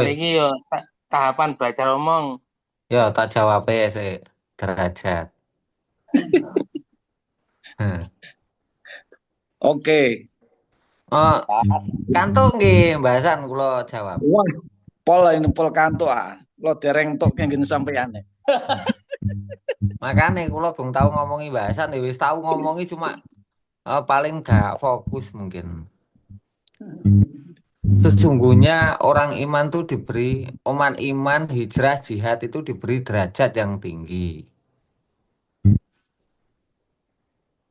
Kali Wis, ini yo tahapan belajar omong. yo tak jawab ya sih derajat. Hmm. Oke. Oh, Pas. kantuk nggih bahasan kula jawab. Wah, pol ini pol kantuk ah. Lo dereng tok yang gini sampeyan. Hmm. Makanya kula gong tahu ngomongi bahasan, ya wis tahu ngomongi cuma paling gak fokus mungkin. Sesungguhnya orang iman tuh diberi, oman iman, hijrah, jihad itu diberi derajat yang tinggi.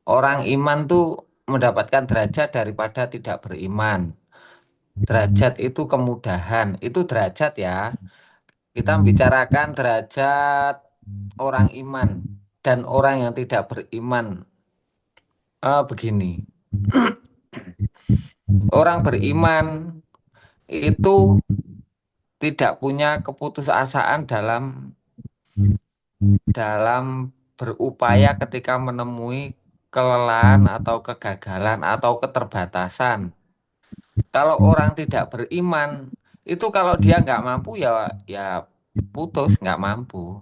Orang iman tuh mendapatkan derajat daripada tidak beriman. Derajat itu kemudahan, itu derajat ya. Kita membicarakan derajat orang iman dan orang yang tidak beriman. Begini, orang beriman itu tidak punya keputusasaan dalam dalam berupaya ketika menemui kelelahan atau kegagalan atau keterbatasan. Kalau orang tidak beriman, itu kalau dia nggak mampu ya ya putus nggak mampu.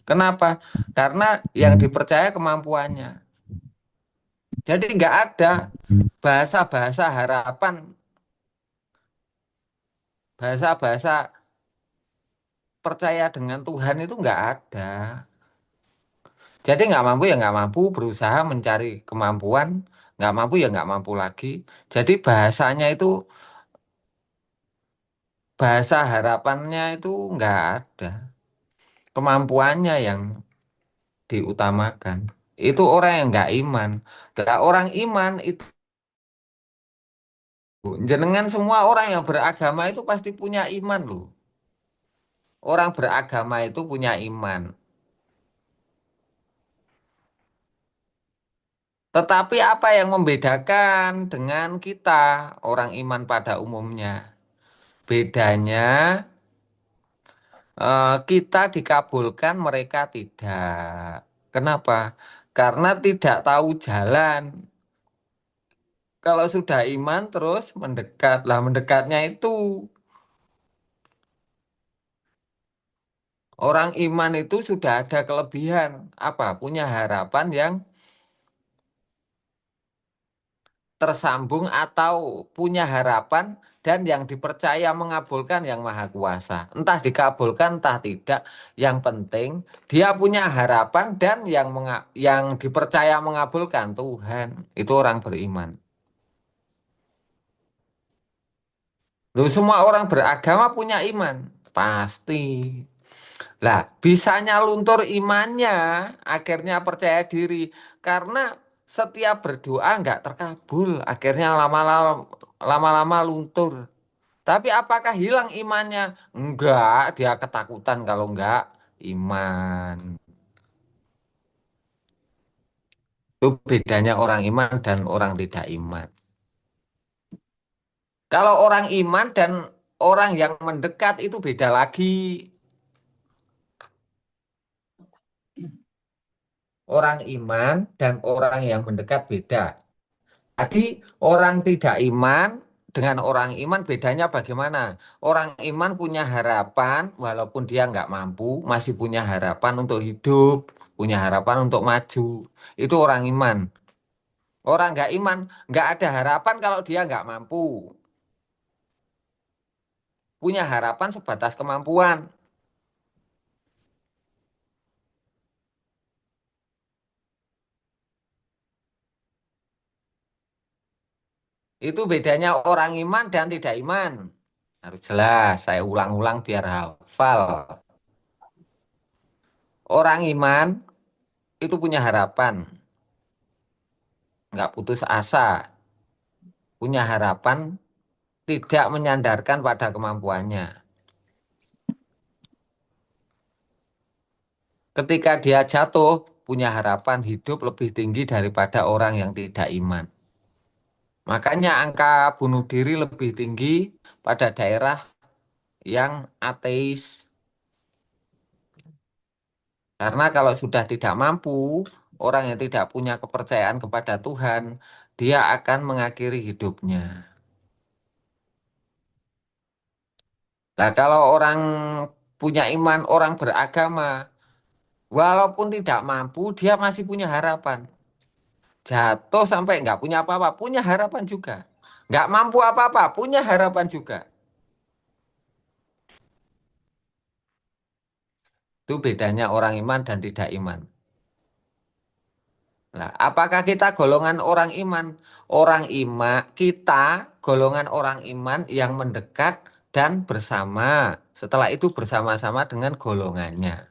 Kenapa? Karena yang dipercaya kemampuannya. Jadi nggak ada bahasa-bahasa harapan, bahasa-bahasa percaya dengan Tuhan itu nggak ada. Jadi nggak mampu ya nggak mampu, berusaha mencari kemampuan, nggak mampu ya nggak mampu lagi. Jadi bahasanya itu, bahasa harapannya itu nggak ada. Kemampuannya yang diutamakan. Itu orang yang nggak iman. Nah, orang iman itu, jenengan semua orang yang beragama itu pasti punya iman loh. Orang beragama itu punya iman. Tetapi apa yang membedakan dengan kita, orang iman pada umumnya? Bedanya, kita dikabulkan, mereka tidak. Kenapa? Karena tidak tahu jalan. Kalau sudah iman terus mendekat. Lah mendekatnya itu, orang iman itu sudah ada kelebihan. Apa? Punya harapan yang tersambung atau punya harapan dan yang dipercaya mengabulkan yang maha kuasa. Entah dikabulkan, entah tidak. Yang penting dia punya harapan dan yang dipercaya mengabulkan Tuhan. Itu orang beriman. Loh, semua orang beragama punya iman. Pasti. Lah, bisanya luntur imannya, akhirnya percaya diri. Karena setiap berdoa nggak terkabul, akhirnya lama-lama luntur. Tapi apakah hilang imannya? Enggak, dia ketakutan kalau enggak iman. Itu bedanya orang iman dan orang tidak iman. Kalau orang iman dan orang yang mendekat itu beda lagi. Orang iman dan orang yang mendekat beda. Tadi orang tidak iman dengan orang iman bedanya bagaimana? Orang iman punya harapan walaupun dia nggak mampu, masih punya harapan untuk hidup, punya harapan untuk maju. Itu orang iman. Orang nggak iman, nggak ada harapan kalau dia nggak mampu. Punya harapan sebatas kemampuan. Itu bedanya orang iman dan tidak iman. Harus jelas, saya ulang-ulang biar hafal. Orang iman itu punya harapan, nggak putus asa, punya harapan, tidak menyandarkan pada kemampuannya. Ketika dia jatuh, punya harapan hidup lebih tinggi daripada orang yang tidak iman. Makanya angka bunuh diri lebih tinggi pada daerah yang ateis. Karena kalau sudah tidak mampu, orang yang tidak punya kepercayaan kepada Tuhan, dia akan mengakhiri hidupnya. Nah, kalau orang punya iman, orang beragama, walaupun tidak mampu, dia masih punya harapan. Jatuh sampai nggak punya apa-apa, punya harapan juga. Nggak mampu apa-apa, punya harapan juga. Itu bedanya orang iman dan tidak iman. Nah, apakah kita golongan orang iman? Orang iman, kita golongan orang iman yang mendekat dan bersama. Setelah itu bersama-sama dengan golongannya.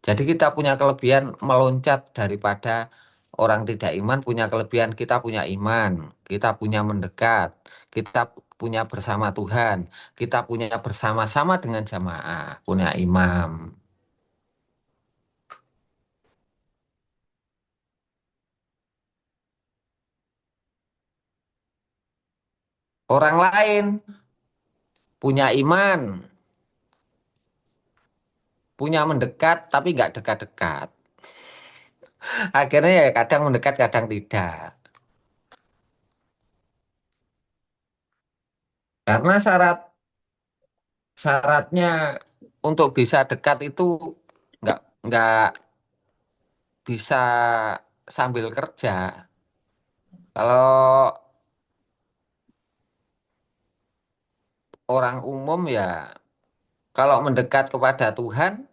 Jadi kita punya kelebihan meloncat daripada orang tidak iman punya kelebihan kita punya iman, kita punya mendekat, kita punya bersama Tuhan, kita punya bersama-sama dengan jamaah, punya imam. Orang lain punya iman, punya mendekat tapi nggak dekat-dekat. Akhirnya ya kadang mendekat, kadang tidak. Karena syaratnya untuk bisa dekat itu nggak bisa sambil kerja. Kalau orang umum ya, kalau mendekat kepada Tuhan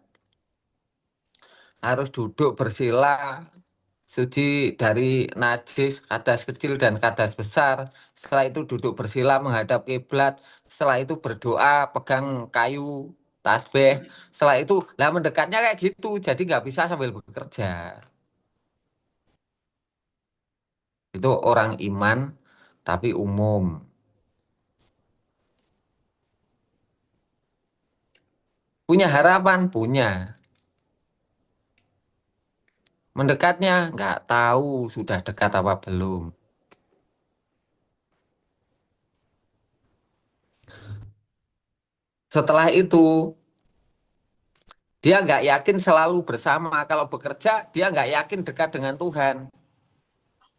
harus duduk bersila, suci dari najis, kadas kecil dan kadas besar. Setelah itu duduk bersila menghadap kiblat. Setelah itu berdoa, pegang kayu, tasbih. Setelah itu, lah mendekatnya kayak gitu, jadi nggak bisa sambil bekerja. Itu orang iman, tapi umum. Punya harapan, punya. Mendekatnya nggak tahu sudah dekat apa belum. Setelah itu dia nggak yakin selalu bersama. Kalau bekerja, dia nggak yakin dekat dengan Tuhan.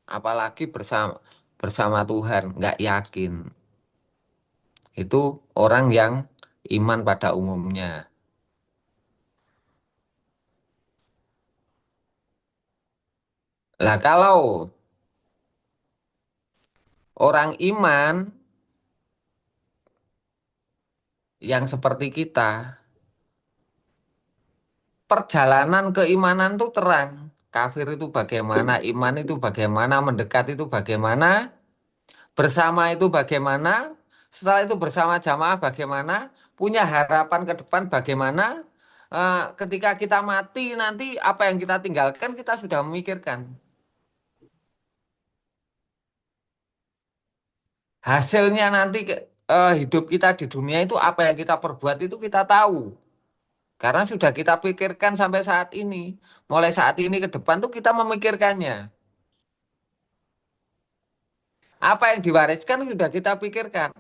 Apalagi bersama bersama Tuhan, nggak yakin. Itu orang yang iman pada umumnya. Lah kalau orang iman yang seperti kita, perjalanan keimanan itu terang. Kafir itu bagaimana, iman itu bagaimana, mendekat itu bagaimana, bersama itu bagaimana, setelah itu bersama jamaah bagaimana, punya harapan ke depan bagaimana, ketika kita mati nanti apa yang kita tinggalkan kita sudah memikirkan. Hasilnya nanti hidup kita di dunia itu apa yang kita perbuat itu kita tahu. Karena sudah kita pikirkan sampai saat ini. Mulai saat ini ke depan tuh kita memikirkannya. Apa yang diwariskan sudah kita pikirkan.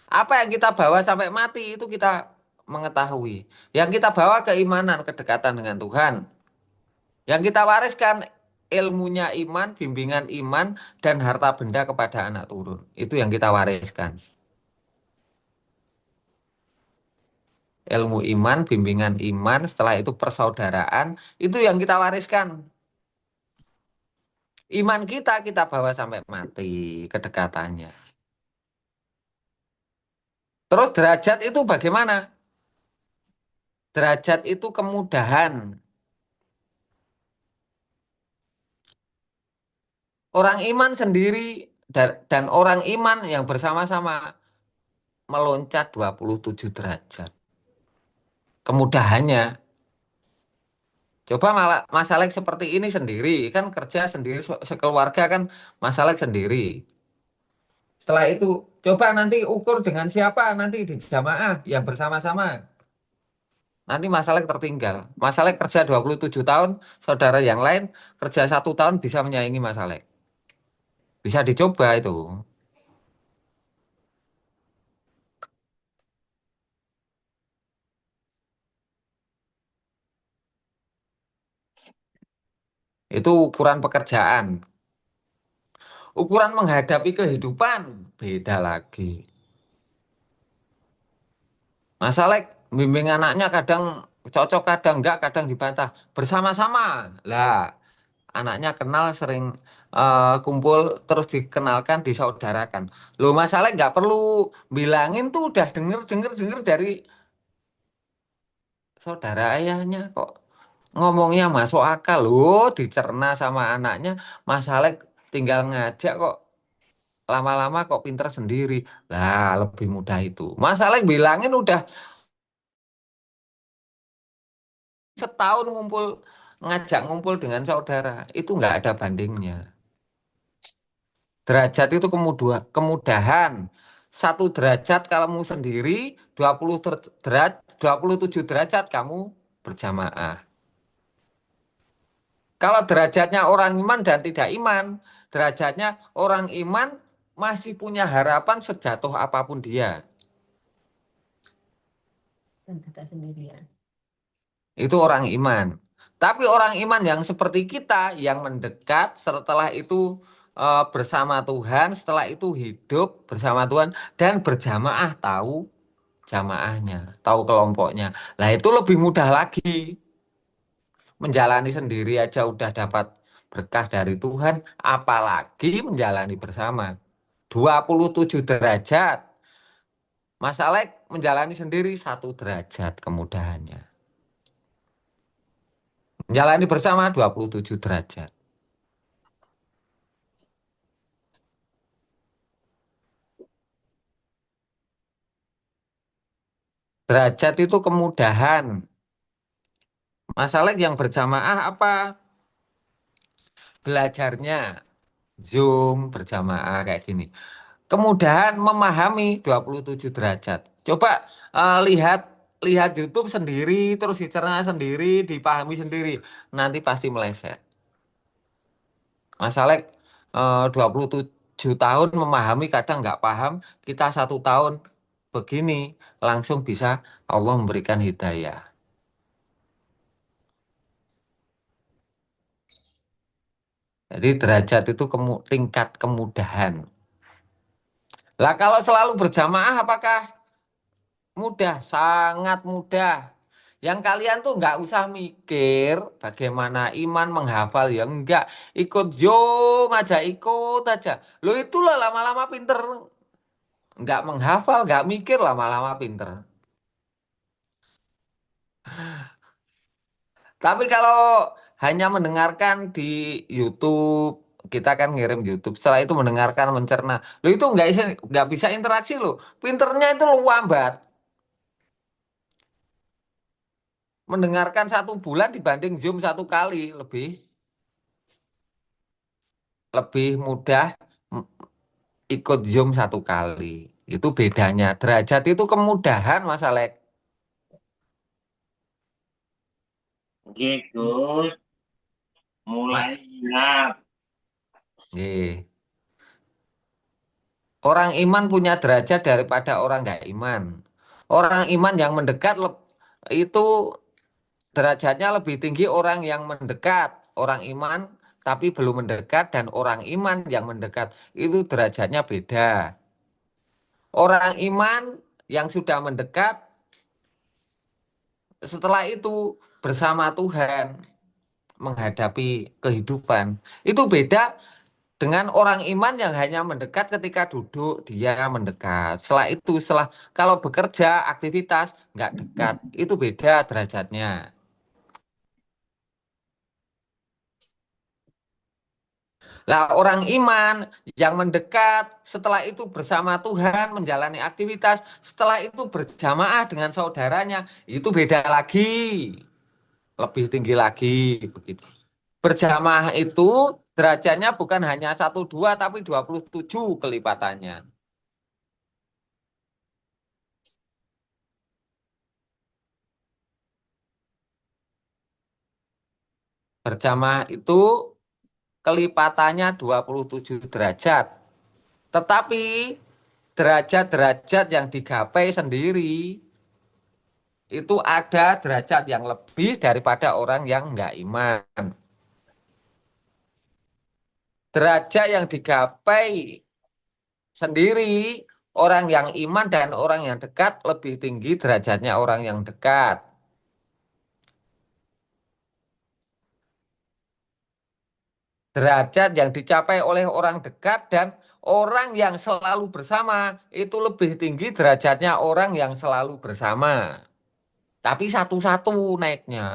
Apa yang kita bawa sampai mati itu kita mengetahui. Yang kita bawa keimanan, kedekatan dengan Tuhan. Yang kita wariskan ilmunya iman, bimbingan iman, dan harta benda kepada anak turun. Itu yang kita wariskan. Ilmu iman, bimbingan iman, setelah itu persaudaraan, itu yang kita wariskan. Iman kita bawa sampai mati, kedekatannya. Terus derajat itu bagaimana? Derajat itu kemudahan. Orang iman sendiri dan orang iman yang bersama-sama meloncat 27 derajat. Kemudahannya. Coba malah masalah seperti ini sendiri, kan kerja sendiri, sekeluarga kan masalah sendiri. Setelah itu, coba nanti ukur dengan siapa nanti di jamaah yang bersama-sama. Nanti masalah tertinggal. Masalah kerja 27 tahun, saudara yang lain kerja 1 tahun bisa menyaingi masalah. Bisa dicoba itu. Itu ukuran pekerjaan. Ukuran menghadapi kehidupan beda lagi. Mas Alek bimbing anaknya kadang cocok, kadang enggak, kadang dibantah. Bersama-sama. Lah, anaknya kenal sering kumpul terus dikenalkan, disaudarakan. Loh, Mas Alek nggak perlu bilangin tuh udah denger dari saudara ayahnya kok. Ngomongnya masuk akal loh, dicerna sama anaknya. Mas Alek tinggal ngajak kok. Lama-lama kok pinter sendiri. Lah, lebih mudah itu. Mas Alek bilangin udah setahun ngajak ngumpul dengan saudara. Itu nggak ada bandingnya. Derajat itu kemudahan. 1 derajat kamu sendiri, 27 derajat kamu berjamaah. Kalau derajatnya orang iman dan tidak iman, derajatnya orang iman masih punya harapan sejatuh apapun dia. Dan tidak sendirian. Itu orang iman. Tapi orang iman yang seperti kita, yang mendekat setelah itu bersama Tuhan, setelah itu hidup bersama Tuhan dan berjamaah, tahu jamaahnya, tahu kelompoknya. Lah itu lebih mudah lagi. Menjalani sendiri aja udah dapat berkah dari Tuhan, apalagi menjalani bersama. 27 derajat. Mas Alek menjalani sendiri 1 derajat kemudahannya. Menjalani bersama 27 derajat. Derajat itu kemudahan. Mas Alek yang berjamaah apa? Belajarnya Zoom berjamaah kayak gini. Kemudahan memahami 27 derajat. Coba lihat lihat YouTube sendiri, terus dicerna sendiri, dipahami sendiri. Nanti pasti meleset. Mas Alek 27 tahun memahami, kadang nggak paham. Kita 1 tahun begini, langsung bisa Allah memberikan hidayah. Jadi derajat itu tingkat kemudahan. Lah kalau selalu berjamaah apakah mudah? Sangat mudah. Yang kalian tuh nggak usah mikir bagaimana iman menghafal ya enggak. Ikut Zoom aja, ikut aja. Lo itulah lama-lama pinter. Nggak menghafal, nggak mikir, lama-lama pinter. Tapi kalau hanya mendengarkan di YouTube, kita kan ngirim YouTube. Setelah itu mendengarkan, mencerna. Lo itu nggak bisa interaksi lo. Pinternya itu lo lambat. Mendengarkan 1 bulan dibanding Zoom 1 kali lebih mudah mm, ikut Zoom 1 kali. Itu bedanya. Derajat itu kemudahan, Mas Alek. Oke, Gus. Ma- Mulai ingat. Nggih. Orang iman punya derajat daripada orang nggak iman. Orang iman yang mendekat itu derajatnya lebih tinggi orang yang mendekat. Orang iman tapi belum mendekat dan orang iman yang mendekat itu derajatnya beda. Orang iman yang sudah mendekat setelah itu bersama Tuhan menghadapi kehidupan. Itu beda dengan orang iman yang hanya mendekat ketika duduk, dia mendekat. Setelah kalau bekerja, aktivitas, nggak dekat. Itu beda derajatnya. Lah orang iman yang mendekat, setelah itu bersama Tuhan menjalani aktivitas, setelah itu berjamaah dengan saudaranya, itu beda lagi. Lebih tinggi lagi begitu. Berjamaah itu derajatnya bukan hanya 1 2 tapi 27 kelipatannya. Berjamaah itu kelipatannya 27 derajat. Tetapi derajat-derajat yang digapai sendiri itu ada derajat yang lebih daripada orang yang enggak iman. Derajat yang digapai sendiri Orang yang iman dan orang yang dekat lebih tinggi derajatnya orang yang dekat. Derajat yang dicapai oleh orang dekat dan orang yang selalu bersama itu lebih tinggi derajatnya orang yang selalu bersama. Tapi satu-satu naiknya.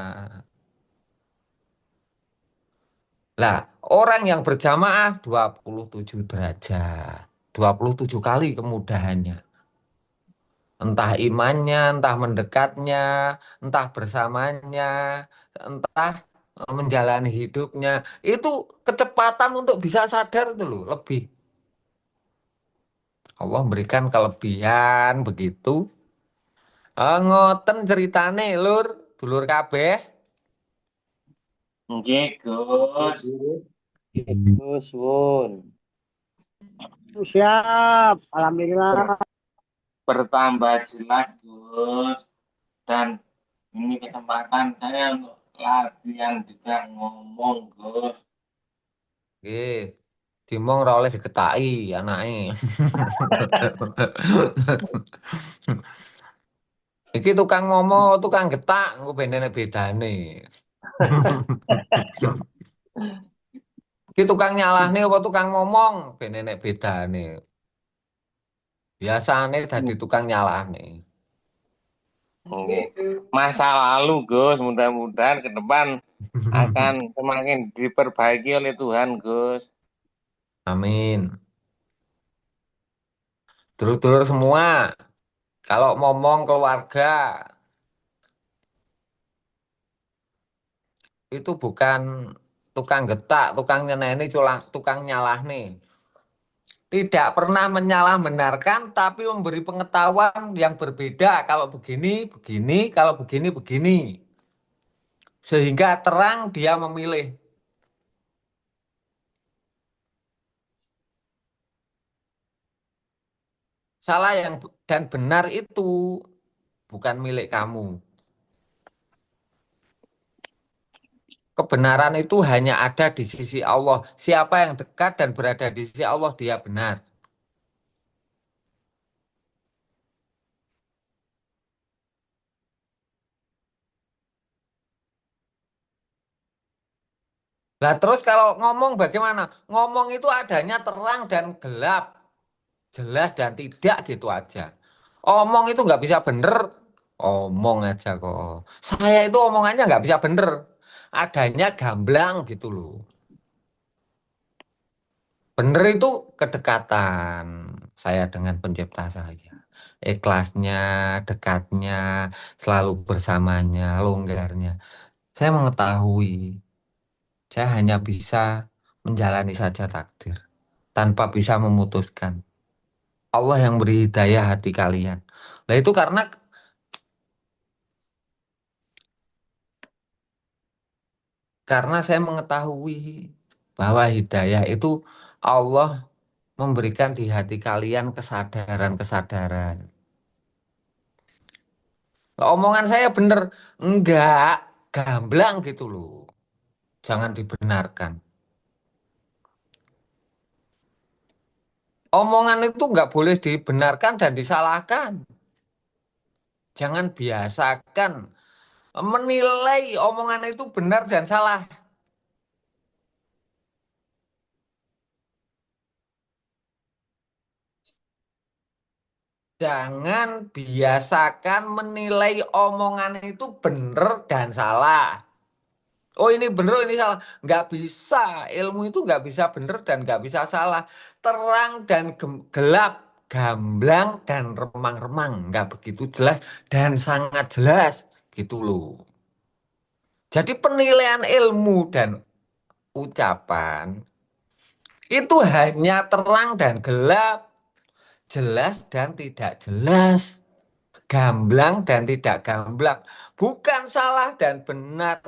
Lah, orang yang berjamaah 27 derajat. 27 kali kemudahannya. Entah imannya, entah mendekatnya, entah bersamanya, entah menjalani hidupnya. Itu kecepatan untuk bisa sadar itu loh, lebih. Allah memberikan kelebihan begitu. Ngoten ceritane lur, dulur kabeh. Nggih, Gus. Gus Wun. Siap, alhamdulillah. Bertambah jelas, Gus. Dan ini kesempatan saya untuk latihan juga ngomong, Gus. Nggih, dimong ora oleh diketaki anake. Iki tukang ngomong, tukang getak, engko bene bedane. Iki tukang nyalahne apa tukang ngomong, bene bedane. Biasane dadi tukang nyalahne. Oke. Masa lalu, Gus, mudah-mudahan ke depan akan semakin diperbaiki oleh Tuhan, Gus. Amin. Dulur-dulur semua, kalau ngomong keluarga itu bukan tukang getak, tukang nyeneni, tukang nyalahne. Tidak pernah menyalah benarkan, tapi memberi pengetahuan yang berbeda. Kalau begini, begini, kalau begini, begini. Sehingga terang dia memilih. Salah yang dan benar itu bukan milik kamu. Kebenaran itu hanya ada di sisi Allah. Siapa yang dekat dan berada di sisi Allah, dia benar. Nah terus kalau ngomong bagaimana? Ngomong itu adanya terang dan gelap. Jelas dan tidak gitu aja. Omong itu nggak bisa bener. Omong aja kok. Saya itu omongannya nggak bisa bener. Adanya gamblang gitu loh. Bener itu kedekatan saya dengan pencipta saya. Ikhlasnya, dekatnya, selalu bersamanya, longgarnya. Saya mengetahui, saya hanya bisa menjalani saja takdir. Tanpa bisa memutuskan. Allah yang beri hidayah hati kalian. Nah itu karena saya mengetahui bahwa hidayah itu Allah memberikan di hati kalian kesadaran-kesadaran. Omongan saya bener, enggak, gamblang gitu loh. Jangan dibenarkan. Omongan itu enggak boleh dibenarkan dan disalahkan. Jangan biasakan menilai omongan itu benar dan salah. Jangan biasakan menilai omongan itu benar dan salah. Oh ini benar, ini salah. Nggak bisa. Ilmu itu nggak bisa benar dan nggak bisa salah. Terang dan gelap. Gamblang dan remang-remang. Nggak begitu jelas dan sangat jelas. Gitu loh. Jadi penilaian ilmu dan ucapan itu hanya terang dan gelap. Jelas dan tidak jelas. Gamblang dan tidak gamblang, bukan salah dan benar.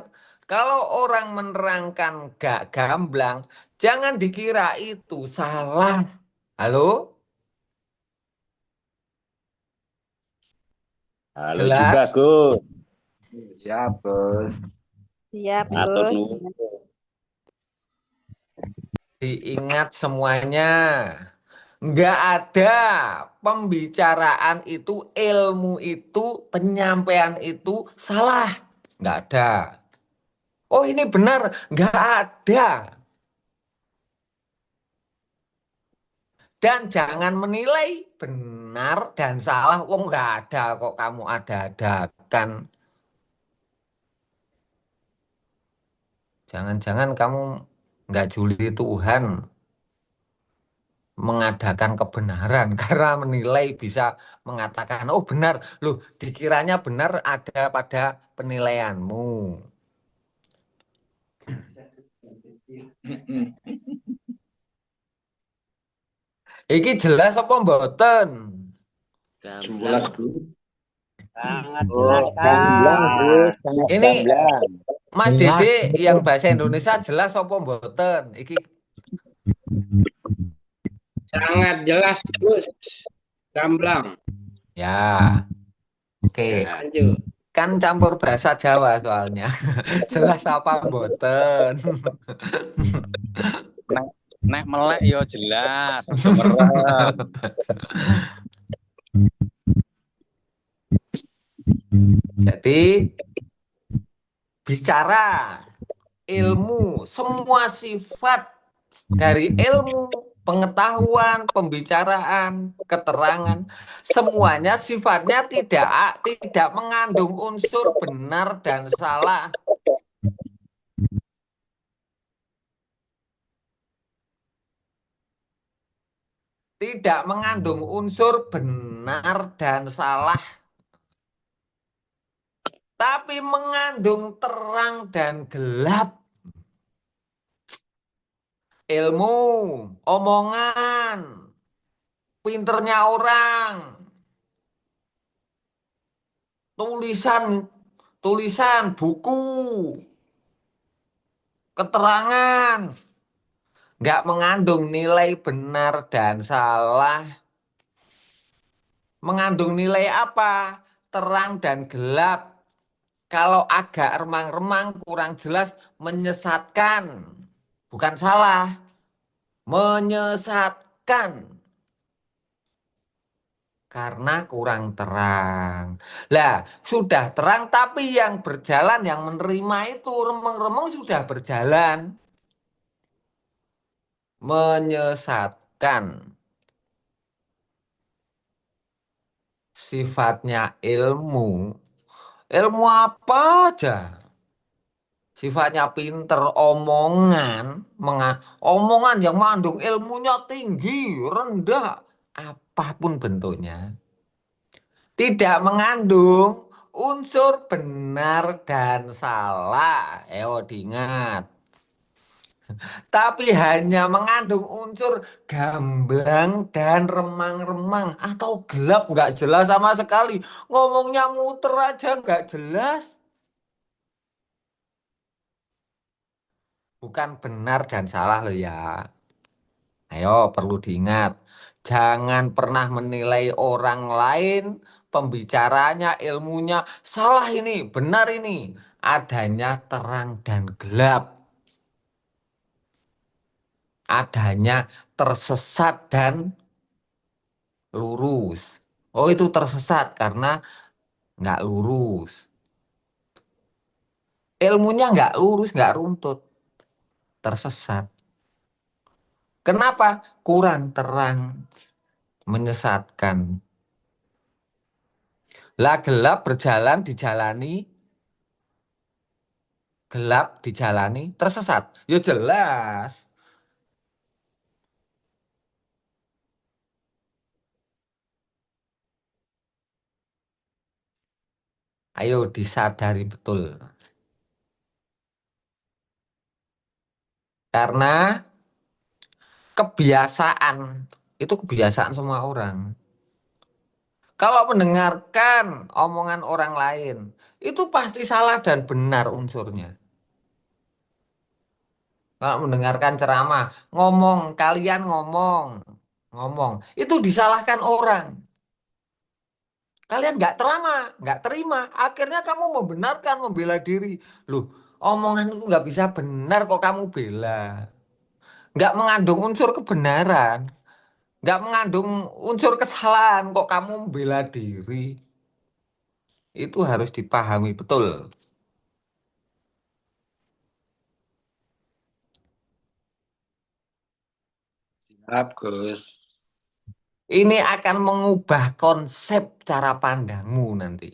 Kalau orang menerangkan gak gamblang, jangan dikira itu salah. Halo? Halo juga Jelas? Gus. Siap, Gus. Siap, Atur Gus. nuwun. Diingat semuanya. Nggak ada pembicaraan itu, ilmu itu, penyampaian itu salah. Nggak ada. Oh ini benar. Nggak ada. Dan jangan menilai benar dan salah. Oh nggak ada kok kamu ada-adakan. Jangan-jangan kamu nggak juli Tuhan mengadakan kebenaran karena menilai bisa mengatakan, oh benar, loh dikiranya benar ada pada penilaianmu. Iki jelas apa mboten? Jelas, Gamblang. Bro. Sangat Oh, jelas, gamblang, bro. Kak. Sangat Ini gamblang. Mas Jelas, Dede betul. yang bahasa Indonesia jelas apa mboten? Iki Sangat jelas terus. Gamblang. ya, oke. Ya. Lanjut. Kan campur bahasa Jawa soalnya. Jelas apa mboten? Nek melek yo jelas, aja merem. Jadi bicara ilmu, semua sifat dari ilmu, pengetahuan, pembicaraan, keterangan, semuanya sifatnya tidak mengandung unsur benar dan salah. Tidak mengandung unsur benar dan salah, tapi mengandung terang dan gelap. Ilmu, omongan, pinternya orang, tulisan, buku, keterangan, nggak mengandung nilai benar dan salah. Mengandung nilai apa? Terang dan gelap. Kalau agak remang-remang, kurang jelas, menyesatkan. Bukan salah, menyesatkan. Karena kurang terang. Lah, sudah terang tapi yang berjalan, yang menerima itu remeng-remeng sudah berjalan. Menyesatkan. Sifatnya ilmu. Ilmu apa aja? Sifatnya pinter, omongan yang mengandung ilmunya tinggi, rendah, apapun bentuknya. Tidak mengandung unsur benar dan salah. Diingat. Tapi hanya mengandung unsur gamblang dan remang-remang atau gelap, nggak jelas sama sekali. Ngomongnya muter aja nggak jelas. Bukan benar dan salah loh ya. Ayo perlu diingat. Jangan pernah menilai orang lain, pembicaranya, ilmunya. Salah ini, benar ini. Adanya terang dan gelap. Adanya tersesat dan lurus. Oh itu tersesat karena nggak lurus. Ilmunya nggak lurus, nggak runtut. Tersesat. Kenapa? Kurang terang, menyesatkan. Lah gelap berjalan dijalani, gelap dijalani, tersesat. Ya jelas. Ayo disadari betul. Karena kebiasaan, itu kebiasaan semua orang. Kalau mendengarkan omongan orang lain, itu pasti salah dan benar unsurnya. Kalau mendengarkan ceramah, kalian ngomong, itu disalahkan orang. Kalian nggak terima. Akhirnya kamu membenarkan, membela diri. Loh, omongan itu nggak bisa benar kok kamu bela. Nggak mengandung unsur kebenaran. nggak mengandung unsur kesalahan kok kamu membela diri. Itu harus dipahami betul. Siap, Gus. Ini akan mengubah konsep cara pandangmu nanti.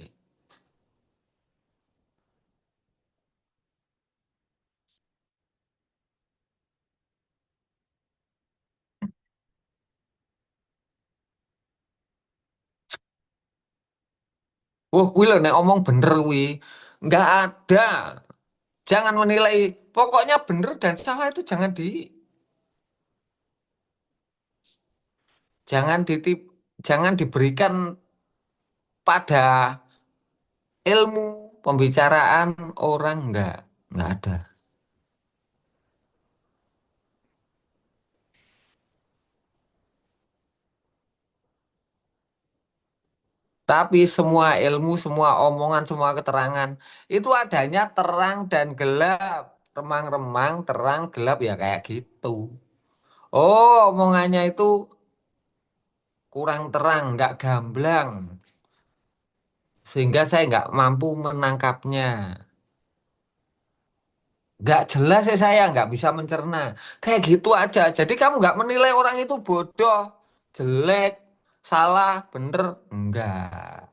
Wah, kuwi lho nek omong bener kuwi. Nggak ada. Jangan menilai. Pokoknya bener dan salah itu jangan ditip, jangan diberikan pada ilmu pembicaraan orang nggak ada. Tapi semua ilmu, semua omongan, semua keterangan itu adanya terang dan gelap. Remang-remang, terang, gelap ya kayak gitu. Oh, omongannya itu kurang terang, nggak gamblang. Sehingga saya nggak mampu menangkapnya. Nggak jelas ya saya nggak bisa mencerna. Kayak gitu aja. Jadi kamu nggak menilai orang itu bodoh, jelek, salah, bener. Enggak.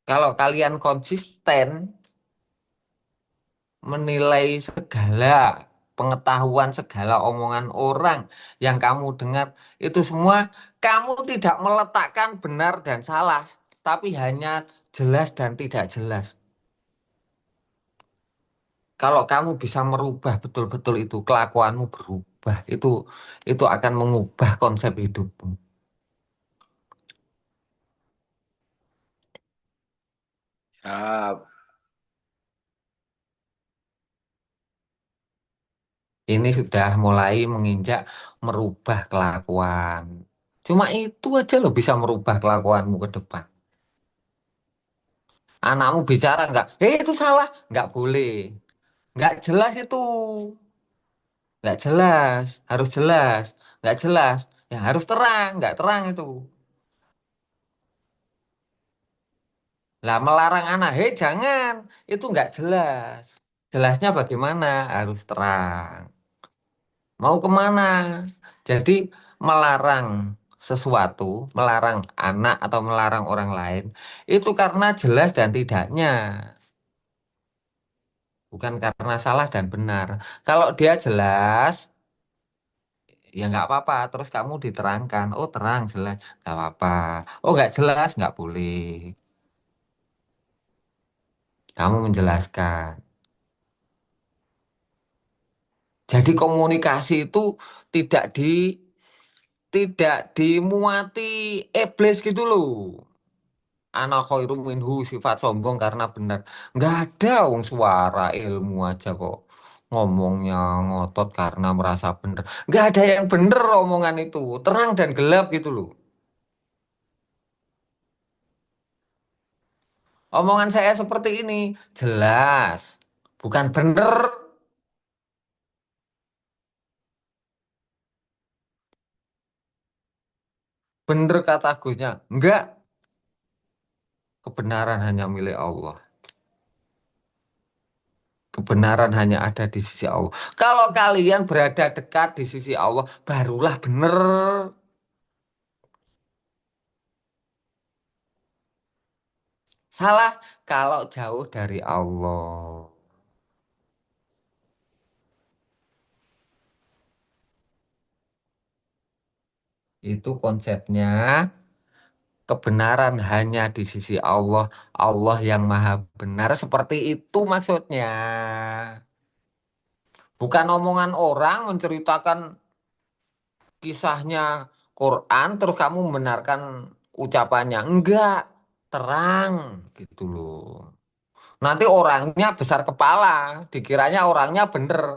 Kalau kalian konsisten menilai segala pengetahuan, segala omongan orang yang kamu dengar, itu semua kamu tidak meletakkan benar dan salah, tapi hanya jelas dan tidak jelas. Kalau kamu bisa merubah betul-betul itu, kelakuanmu berubah, itu akan mengubah konsep hidupmu. Siap. Ini sudah mulai menginjak merubah kelakuan. Cuma itu aja loh bisa merubah kelakuanmu ke depan. Anakmu bicara nggak, itu salah, nggak boleh. Nggak jelas itu, nggak jelas, harus jelas. Nggak jelas, ya harus terang, nggak terang itu. Lah melarang anak, jangan, itu nggak jelas. Jelasnya bagaimana? Harus terang. Mau kemana? Jadi melarang sesuatu, melarang anak atau melarang orang lain, itu karena jelas dan tidaknya. Bukan karena salah dan benar. Kalau dia jelas, ya nggak apa-apa. Terus kamu diterangkan, oh terang, jelas, nggak apa-apa. Oh nggak jelas, nggak boleh. Kamu menjelaskan. Jadi komunikasi itu tidak di tidak dimuati iblis gitu loh. Ana khairum minhu sifat sombong karena benar. Nggak ada wong suara ilmu aja kok. Ngomongnya ngotot karena merasa benar. Nggak ada yang benar omongan itu. Terang dan gelap gitu loh. Omongan saya seperti ini. Jelas. Bukan benar. Benar kata Gusnya. Enggak. Kebenaran hanya milik Allah. Kebenaran hanya ada di sisi Allah. Kalau kalian berada dekat di sisi Allah, barulah benar. Salah kalau jauh dari Allah. Itu konsepnya kebenaran hanya di sisi Allah. Allah yang maha benar. Seperti itu maksudnya. Bukan omongan orang menceritakan kisahnya Quran terus kamu membenarkan ucapannya. Enggak, terang gitu loh. Nanti orangnya besar kepala, dikiranya orangnya bener.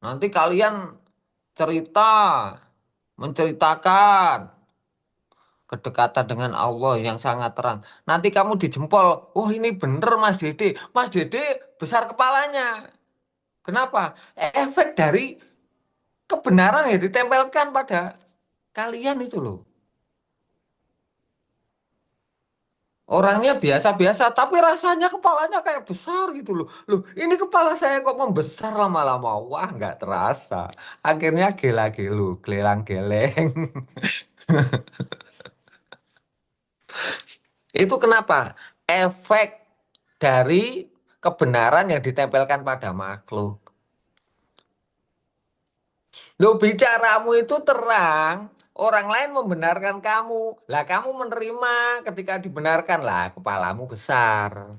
Nanti kalian cerita, menceritakan kedekatan dengan Allah yang sangat terang. Nanti kamu dijempol, oh ini bener Mas Dede. Mas Dede besar kepalanya. Kenapa? Efek dari kebenaran yang ditempelkan pada kalian itu loh. Orangnya biasa-biasa, tapi rasanya kepalanya kayak besar gitu loh. Loh, ini kepala saya kok membesar lama-lama. Wah, nggak terasa. Akhirnya gela-gelu, gelelang-geleng. Itu kenapa? Efek dari kebenaran yang ditempelkan pada makhluk. Loh, bicaramu itu terang, orang lain membenarkan kamu. Lah, kamu menerima ketika dibenarkan. Lah, kepalamu besar.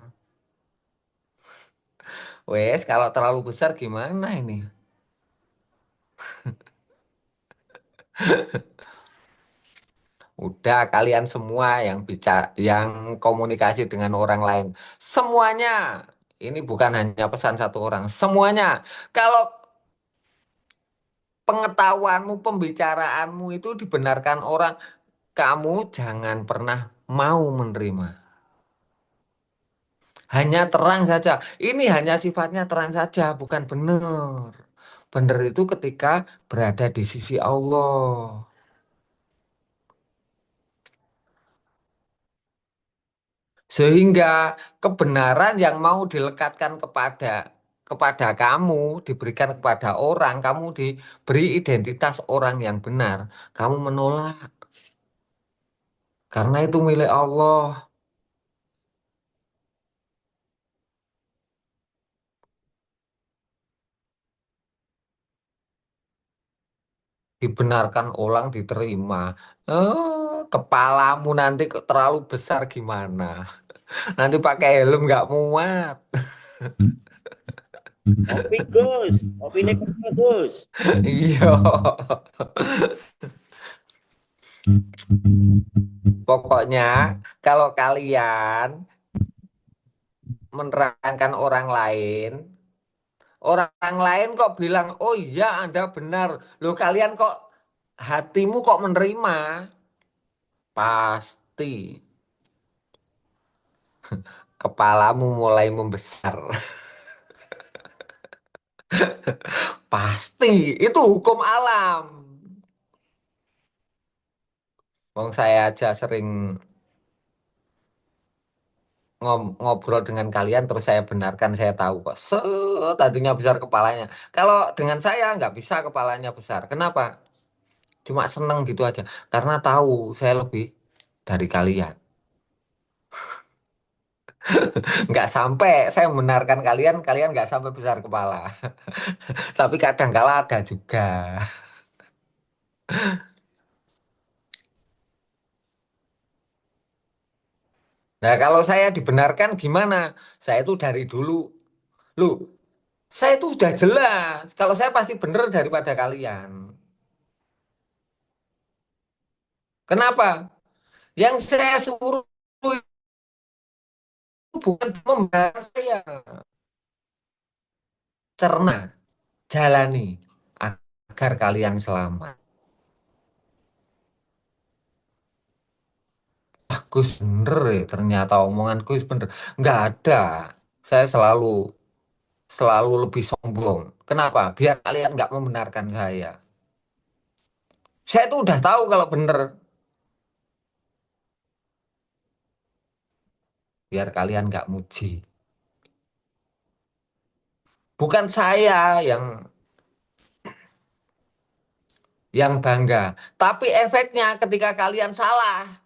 Wes, kalau terlalu besar gimana ini? Udah kalian semua yang bicara, yang komunikasi dengan orang lain, semuanya. Ini bukan hanya pesan satu orang, semuanya. Kalau pengetahuanmu, pembicaraanmu itu dibenarkan orang, kamu jangan pernah mau menerima. Hanya terang saja. Ini hanya sifatnya terang saja, bukan benar. Benar itu ketika berada di sisi Allah. Sehingga kebenaran yang mau dilekatkan kepada kamu, diberikan kepada orang, kamu diberi identitas orang yang benar, kamu menolak karena itu milik Allah. Dibenarkan orang diterima. Kepalamu nanti terlalu besar gimana? Nanti pakai helm nggak muat. Kopi Gus, opini kopi Gus. Iya. Pokoknya kalau kalian menerangkan orang lain kok bilang, oh iya Anda benar. Loh kalian kok hatimu kok menerima? Pasti kepalamu mulai membesar. Pasti itu hukum alam. Wong saya aja sering ngobrol dengan kalian terus saya benarkan saya tahu kok. Tadinya besar kepalanya. Kalau dengan saya nggak bisa kepalanya besar. Kenapa? Cuma seneng gitu aja. Karena tahu saya lebih dari kalian. Nggak sampai saya membenarkan kalian, kalian nggak sampai besar kepala. Tapi kadang kala ada juga. Nah, kalau saya dibenarkan gimana? Saya itu dari dulu. Loh, saya itu sudah jelas. Kalau saya pasti benar daripada kalian. Kenapa? Yang saya suruh itu bukan membahas saya. Cerna, jalani agar kalian selamat. Gus bener ya, ternyata omongan Gus bener. Nggak ada. Saya selalu selalu lebih sombong. Kenapa? Biar kalian nggak membenarkan saya. Saya tuh udah tahu kalau bener. Biar kalian nggak muji. Bukan saya yang bangga. Tapi efeknya ketika kalian salah,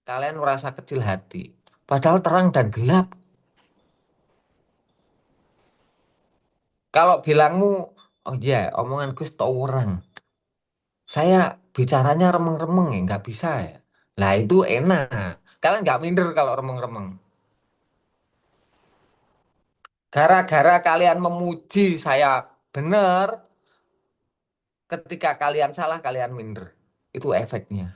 kalian merasa kecil hati. Padahal terang dan gelap. Kalau bilangmu, oh iya, omongan Gus tau orang. Saya bicaranya remeng-remeng ya, nggak bisa ya. Lah itu enak. Kalian nggak minder kalau remeng-remeng. Gara-gara kalian memuji saya benar, ketika kalian salah kalian minder. Itu efeknya.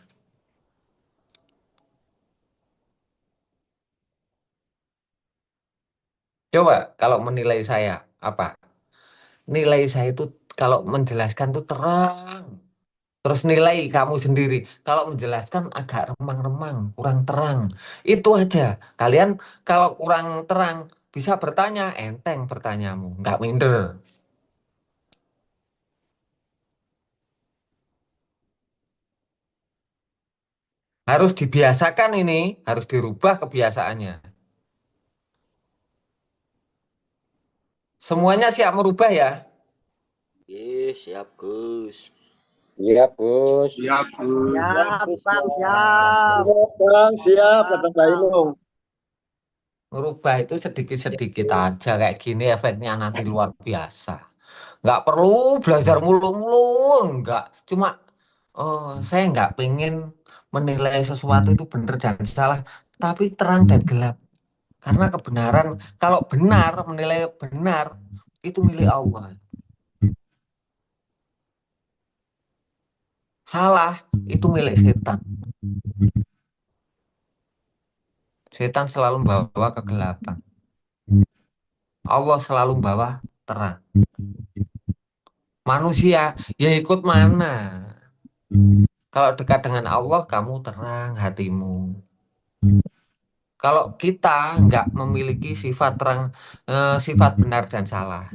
Coba kalau menilai saya apa? Nilai saya itu kalau menjelaskan tuh terang. Terus nilai kamu sendiri. Kalau menjelaskan agak remang-remang, kurang terang. Itu aja. Kalian kalau kurang terang bisa bertanya, enteng pertanyaanmu, nggak minder. Harus dibiasakan ini, harus dirubah kebiasaannya. Semuanya siap merubah ya. Oke, siap Gus. Siap, Gus. Siap, Gus. Siap, Bang, siap. Bang, siap, Bang Bailung. Merubah itu sedikit-sedikit aja kayak gini efeknya nanti luar biasa. Nggak perlu belajar mulu-mulu, nggak. Cuma saya nggak pengen menilai sesuatu itu benar dan salah, tapi terang dan gelap. Karena kebenaran, kalau benar, menilai benar, itu milik Allah. Salah, itu milik setan. Setan selalu membawa kegelapan. Allah selalu membawa terang. Manusia, ya ikut mana? Kalau dekat dengan Allah, kamu terang hatimu. Kalau kita nggak memiliki sifat terang, sifat benar dan salah.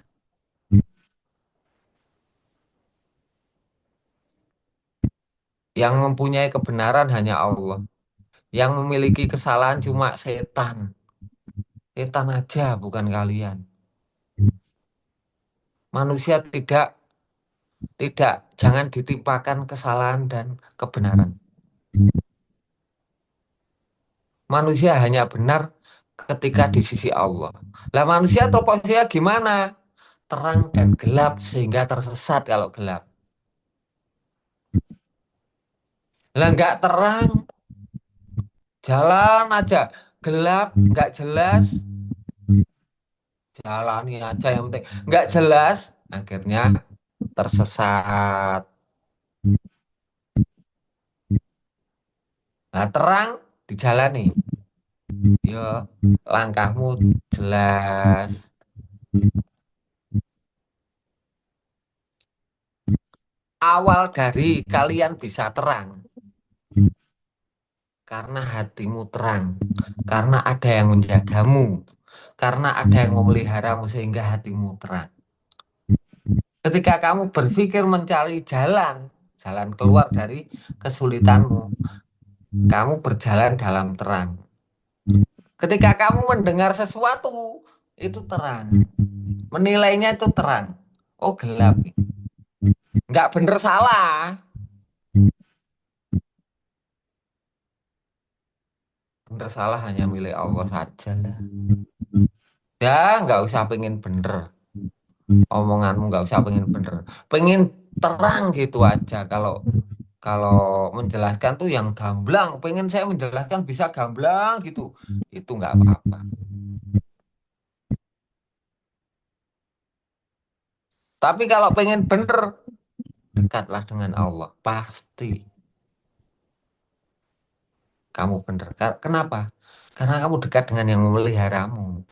Yang mempunyai kebenaran hanya Allah. Yang memiliki kesalahan cuma setan. Setan aja, bukan kalian. Manusia tidak, jangan ditimpakan kesalahan dan kebenaran. Manusia hanya benar ketika di sisi Allah. Lah manusia troposnya gimana? Terang dan gelap sehingga tersesat kalau gelap. Lah nggak terang, jalan aja. Gelap, nggak jelas, jalani aja yang penting. Nggak jelas, akhirnya tersesat. Nah terang dijalani. Yo, langkahmu jelas. Awal dari kalian bisa terang karena hatimu terang, karena ada yang menjagamu, karena ada yang memeliharamu sehingga hatimu terang. Ketika kamu berpikir mencari jalan keluar dari kesulitanmu, kamu berjalan dalam terang. Ketika kamu mendengar sesuatu, itu terang. Menilainya itu terang. Oh gelap. Nggak bener salah. Bener salah hanya milik Allah saja lah. Ya nggak usah pengen bener. Omonganmu nggak usah pengen bener. Pengen terang gitu aja. Kalau kalau menjelaskan tuh yang gamblang. Pengen saya menjelaskan bisa gamblang gitu. Itu nggak apa-apa. Tapi kalau pengen bener, dekatlah dengan Allah. Pasti kamu bener. Kenapa? Karena kamu dekat dengan yang memeliharamu.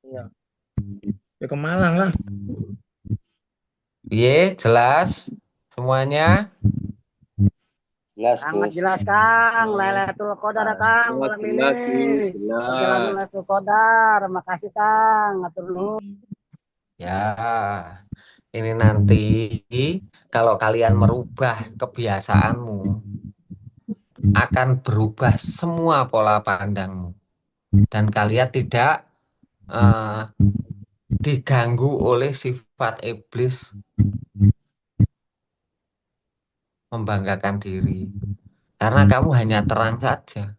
Iya. Ya ke Malang lah. Ye, jelas semuanya. Jelas, Sangat Gus. jelas, Kang. Lailatul Qadar, Kang. Sangat Malam jelas, ini. Gus. Menjelang Jelas. Lailatul Qadar. Makasih, Kang. Atur nuhun. Ya, ini nanti kalau kalian merubah kebiasaanmu, akan berubah semua pola pandangmu. Dan kalian tidak diganggu oleh sifat iblis membanggakan diri. Karena kamu hanya terang saja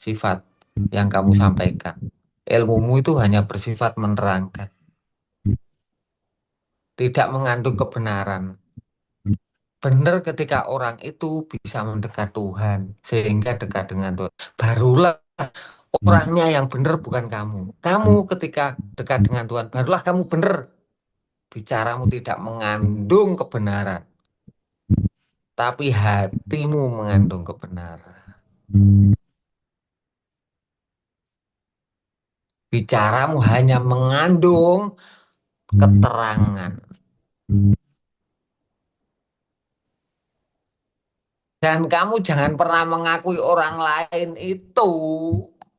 sifat yang kamu sampaikan. Ilmumu itu hanya bersifat menerangkan. Tidak mengandung kebenaran. Benar ketika orang itu bisa mendekat Tuhan. Sehingga dekat dengan Tuhan. Barulah orangnya yang benar bukan kamu. Kamu ketika dekat dengan Tuhan. Barulah kamu benar. Bicaramu tidak mengandung kebenaran. tapi hatimu mengandung kebenaran. Bicaramu hanya mengandung keterangan. Dan kamu jangan pernah mengakui orang lain itu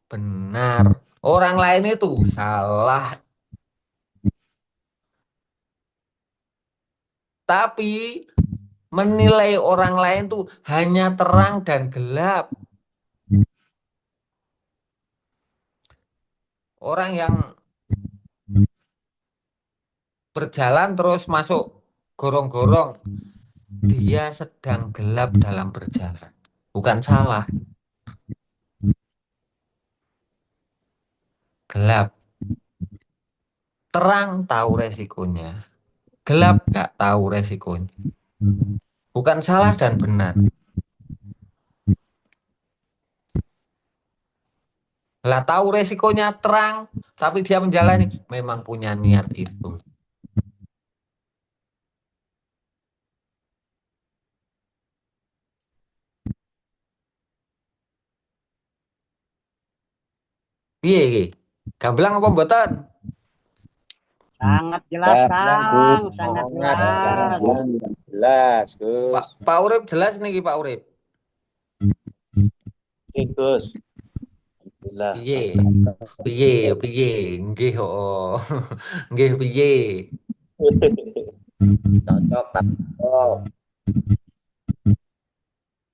benar. Orang lain itu salah. Tapi menilai orang lain tuh hanya terang dan gelap. Orang yang berjalan terus masuk gorong-gorong, dia sedang gelap dalam berjalan. Bukan salah. Gelap. Terang tahu resikonya. Gelap nggak tahu resikonya. Bukan salah dan benar. Lah tahu resikonya terang, tapi dia menjalani memang punya niat itu. Piye iki? Gamblang apa mboten? Sangat jelas, Kang. Sangat jelas. Jelas, Gus. Pak Urip jelas niki Pak Urip. Oke, Gus. Alhamdulillah. Piye? Piye? Nggih oh. Nggih piye? Cocok, cocok.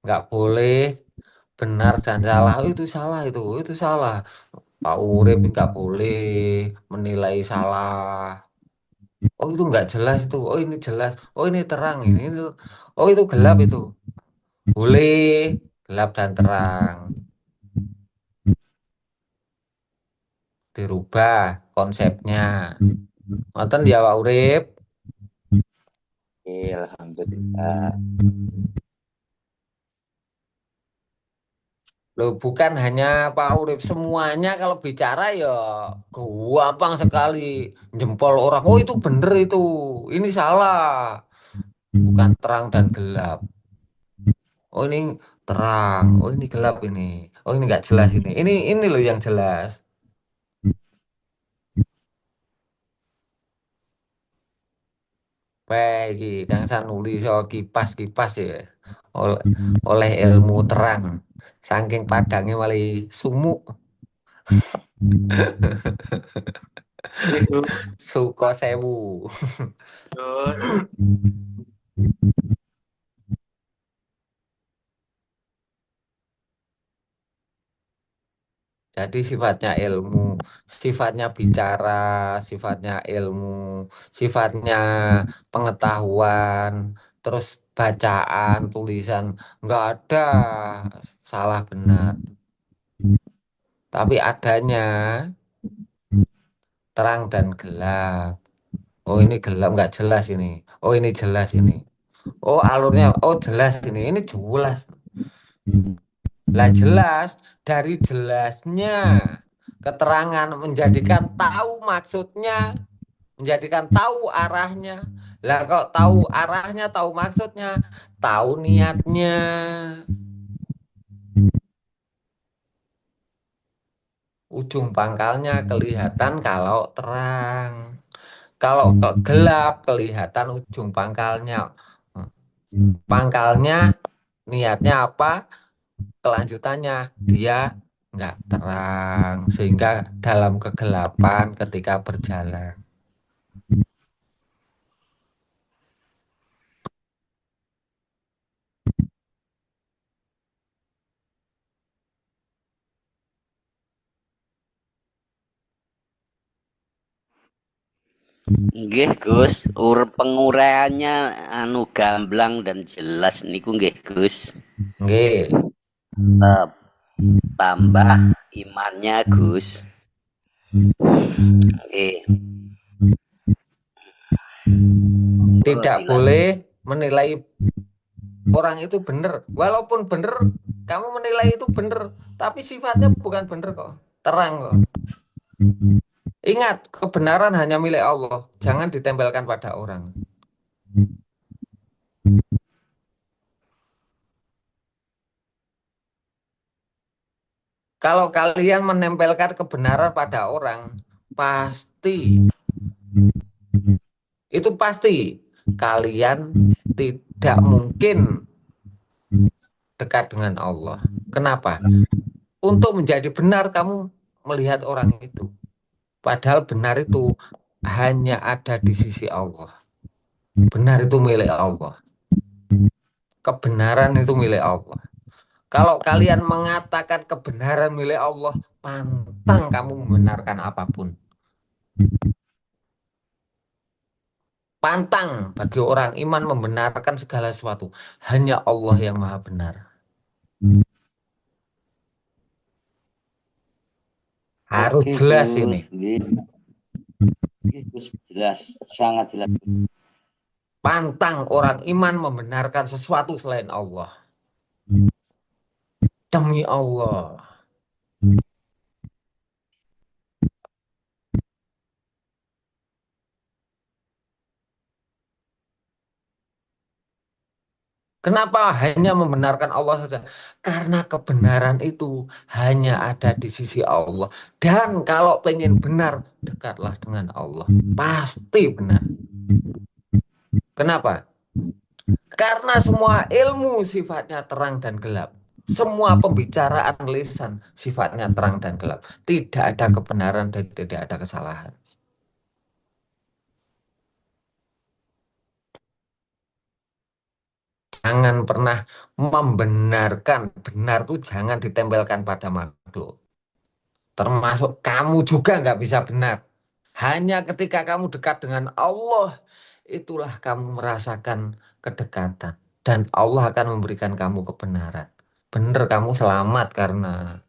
Nggak boleh benar dan salah. Oh, itu salah itu salah. Pak Urip nggak boleh menilai salah. Oh itu nggak jelas itu. Oh ini jelas. Oh ini terang ini. Oh itu gelap itu. Boleh gelap dan terang. Dirubah konsepnya. Ngoten ya Pak Urip. Oke, alhamdulillah. Loh, bukan hanya Pak Urip, semuanya kalau bicara ya gampang sekali jempol orang. Oh itu bener itu, ini salah. Bukan terang dan gelap. Oh ini terang, oh ini gelap ini. Oh ini nggak jelas ini. Ini loh yang jelas. Baik, Kang Sanuli so kipas-kipas ya. Oleh, oleh ilmu terang. Saking padangnya malah sumuk. Itu Sukosewu. Gus. Jadi sifatnya ilmu, sifatnya bicara, sifatnya ilmu, sifatnya pengetahuan, terus bacaan, tulisan, nggak ada salah benar. Tapi adanya terang dan gelap. Oh ini gelap nggak jelas ini. Oh ini jelas ini. Oh alurnya, oh jelas ini jelas. Lah jelas dari jelasnya keterangan menjadikan tahu maksudnya, menjadikan tahu arahnya. Lah kok tahu arahnya, tahu maksudnya, tahu niatnya. Ujung pangkalnya kelihatan kalau terang. Kalau gelap kelihatan ujung pangkalnya. Pangkalnya niatnya apa? Kelanjutannya dia nggak terang sehingga dalam kegelapan ketika berjalan. Nggih, Gus. Penguraiannya anu gamblang dan jelas niku nggih, Gus. Nggih. Tambah imannya, Gus. Nggih. Tidak boleh menilai orang itu benar. Walaupun benar, kamu menilai itu benar, tapi sifatnya bukan benar kok. Terang kok. Ingat, kebenaran hanya milik Allah. Jangan ditempelkan pada orang. Kalau kalian menempelkan kebenaran pada orang, itu pasti kalian tidak mungkin dekat dengan Allah. Kenapa? Untuk menjadi benar kamu melihat orang itu. Padahal benar itu hanya ada di sisi Allah. Benar itu milik Allah. Kebenaran itu milik Allah. Kalau kalian mengatakan kebenaran milik Allah, pantang kamu membenarkan apapun. Pantang bagi orang iman membenarkan segala sesuatu. Hanya Allah yang maha benar. Harus Oke, jelas Gus. ini. Nggih, Gus, jelas, sangat jelas. Pantang orang iman membenarkan sesuatu selain Allah. Demi Allah. Kenapa hanya membenarkan Allah saja? Karena kebenaran itu hanya ada di sisi Allah. Dan kalau pengen benar, dekatlah dengan Allah. Pasti benar. Kenapa? Karena semua ilmu sifatnya terang dan gelap. Semua pembicaraan lisan sifatnya terang dan gelap. Tidak ada kebenaran dan tidak ada kesalahan. Jangan pernah membenarkan. Benar itu jangan ditempelkan pada makhluk. Termasuk kamu juga nggak bisa benar. Hanya ketika kamu dekat dengan Allah, itulah kamu merasakan kedekatan. Dan Allah akan memberikan kamu kebenaran. Bener kamu selamat karena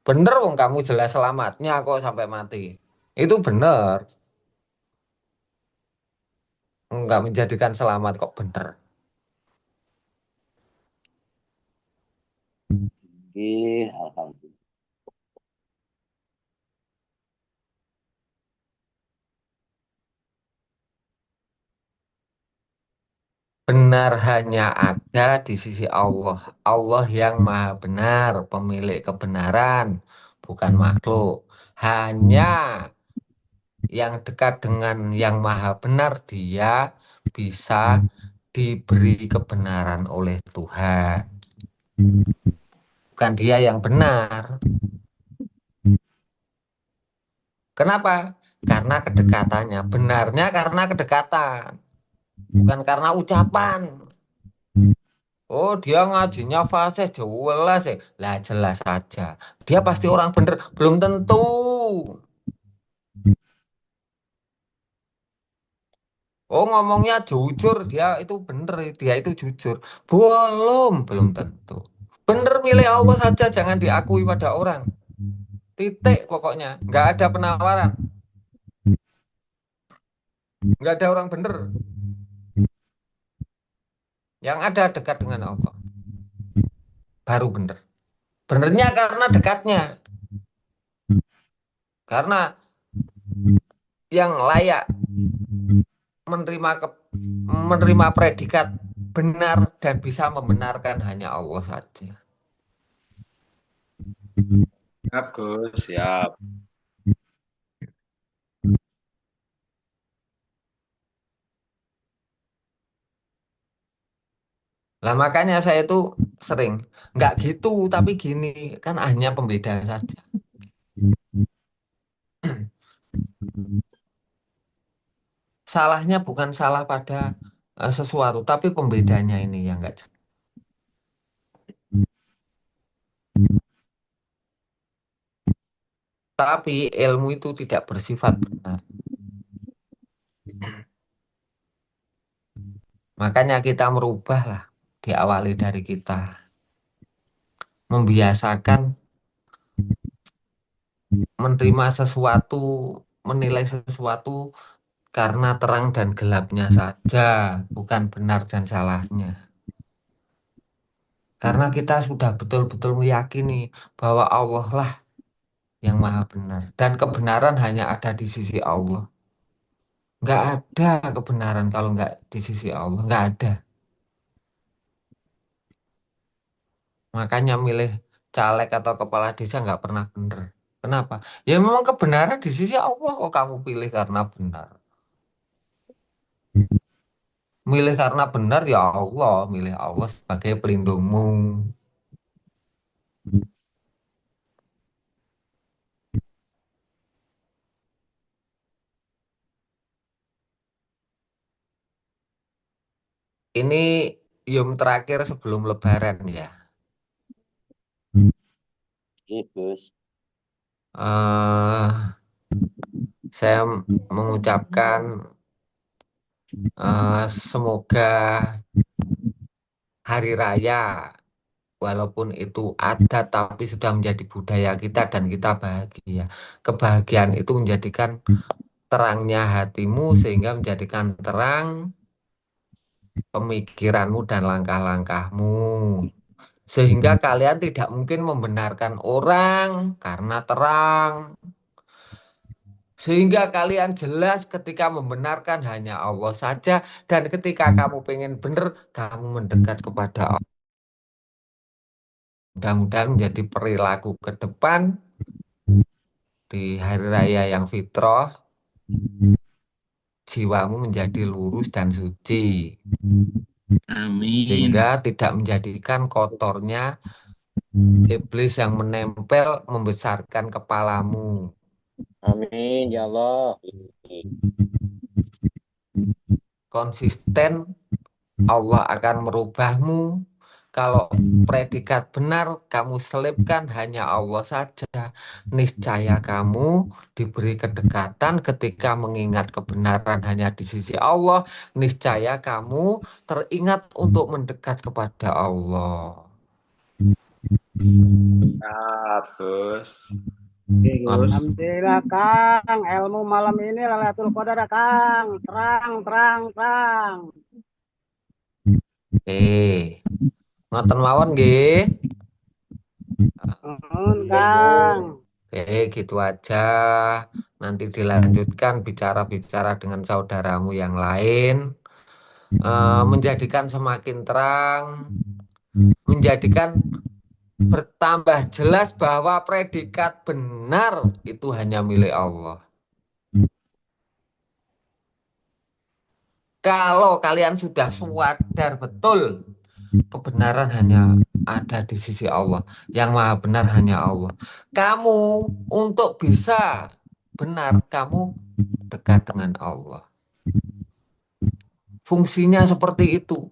bener wong kamu jelas selamatnya kok sampai mati. Itu bener. Nggak menjadikan selamat kok bener. Nggih, alhamdulillah. Benar hanya ada di sisi Allah. Allah yang maha benar, pemilik kebenaran, bukan makhluk. Hanya yang dekat dengan yang maha benar, dia bisa diberi kebenaran oleh Tuhan. Bukan dia yang benar. Kenapa? Karena kedekatannya. Benarnya karena kedekatan. Bukan karena ucapan. Oh, dia ngajinya fasih jelas ya. Lah jelas saja. Dia pasti orang bener. Belum tentu. Oh, ngomongnya jujur. Dia itu bener. Dia itu jujur. Belum tentu. Bener milik Allah saja. Jangan diakui pada orang. Titik pokoknya. Nggak ada penawaran. Nggak ada orang bener. Yang ada dekat dengan Allah. Baru bener. Benernya karena dekatnya. Karena yang layak menerima menerima predikat benar dan bisa membenarkan hanya Allah saja. Siap, Gus. Siap. Lah makanya saya itu sering nggak gitu tapi gini kan hanya pembeda saja. Salahnya bukan salah pada sesuatu tapi pembedanya ini yang nggak jelas. Tapi ilmu itu tidak bersifat benar. Makanya kita merubahlah diawali dari kita membiasakan menerima sesuatu, menilai sesuatu karena terang dan gelapnya saja, bukan benar dan salahnya. Karena kita sudah betul-betul meyakini bahwa Allah lah yang maha benar. Dan kebenaran hanya ada di sisi Allah. Nggak ada kebenaran kalau nggak di sisi Allah. Nggak ada. Makanya milih caleg atau kepala desa nggak pernah benar. Kenapa? Ya memang kebenaran di sisi Allah kok kamu pilih karena benar. Milih karena benar ya Allah, milih Allah sebagai pelindungmu. Ini Yom terakhir sebelum Lebaran ya. Iya, Gus. eh saya mengucapkan semoga hari raya walaupun itu ada tapi sudah menjadi budaya kita dan kita bahagia. Kebahagiaan itu menjadikan terangnya hatimu sehingga menjadikan terang pemikiranmu dan langkah-langkahmu. Sehingga kalian tidak mungkin membenarkan orang karena terang. Sehingga kalian jelas ketika membenarkan hanya Allah saja. Dan ketika kamu pengen benar, kamu mendekat kepada Allah. Mudah-mudahan menjadi perilaku ke depan di hari raya yang fitrah. Jiwamu menjadi lurus dan suci. Amin. Sehingga tidak menjadikan kotornya iblis yang menempel membesarkan kepalamu. Amin ya Allah. Konsisten, Allah akan merubahmu. Kalau predikat benar kamu selipkan hanya Allah saja, niscaya kamu diberi kedekatan ketika mengingat kebenaran hanya di sisi Allah, niscaya kamu teringat untuk mendekat kepada Allah. Siap, Gus. Oke, Gus. Alhamdulillah Kang, ilmu malam ini Lailatul Qadar Kang, terang. Ngoten mawon nggih. Kang. Gitu aja. Nanti dilanjutkan bicara-bicara dengan saudaramu yang lain. Menjadikan semakin terang, menjadikan bertambah jelas bahwa predikat benar itu hanya milik Allah. Kalau kalian sudah sadar betul kebenaran hanya ada di sisi Allah, yang maha benar hanya Allah. Kamu untuk bisa benar, kamu dekat dengan Allah. Fungsinya seperti itu.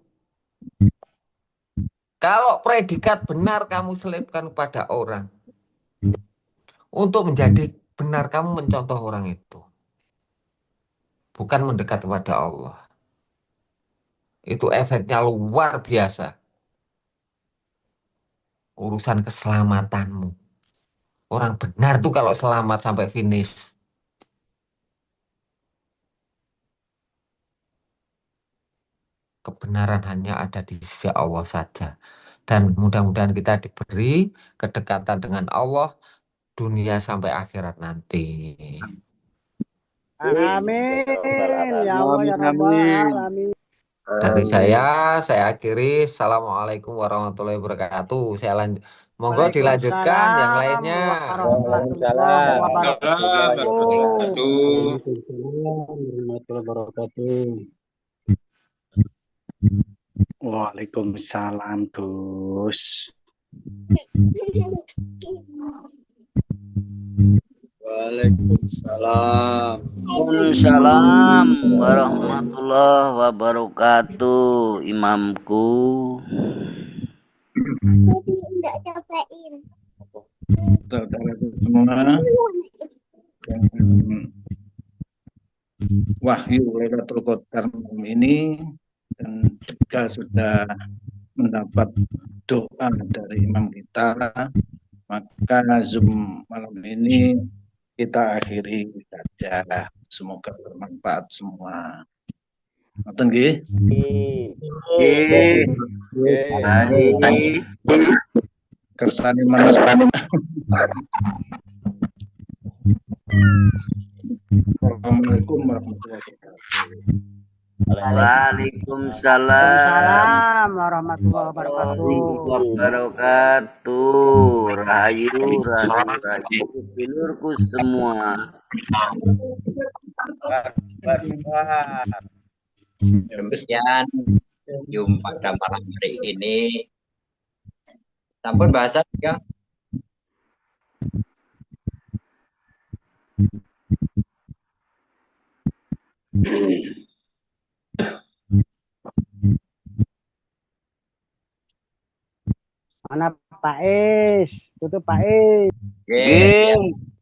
Kalau predikat benar kamu selipkan pada orang, untuk menjadi benar kamu mencontoh orang itu, bukan mendekat kepada Allah. Itu efeknya luar biasa. Urusan keselamatanmu. Orang benar tuh kalau selamat sampai finish. Kebenaran hanya ada di sisi Allah saja. Dan mudah-mudahan kita diberi kedekatan dengan Allah dunia sampai akhirat nanti. Amin. Ya Allah ya Rabbal Alamin. Dari saya akhiri. Assalamualaikum warahmatullahi wabarakatuh. Monggo dilanjutkan yang lainnya. Warahmatullahi wabarakatuh. Waalaikumsalam, Gus. Waalaikumsalam. Waalaikumsalam warahmatullahi wabarakatuh, imamku. Saudara semua, wahyu Lailatul Qadar malam ini, dan jika sudah mendapat doa dari imam kita, maka Zoom malam ini kita akhiri saja. Semoga bermanfaat semua. Ngoten nggih? Kersane manusia. Assalamualaikum warahmatullahi wabarakatuh. Waalaikumsalam Waalaikumsalam warahmatullahi wabarakatuh. wabarakatuh. Rahayu, rahayu pinurku semua. Demikian jumpa pada malam hari ini. Sampun bahasa ya. Mana Pak Is? Tutup Pak Is.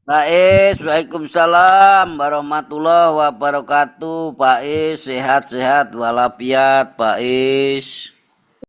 Pak Is, waalaikumsalam warahmatullahi wabarakatuh. Pak Is, sehat-sehat walafiat Pak Is.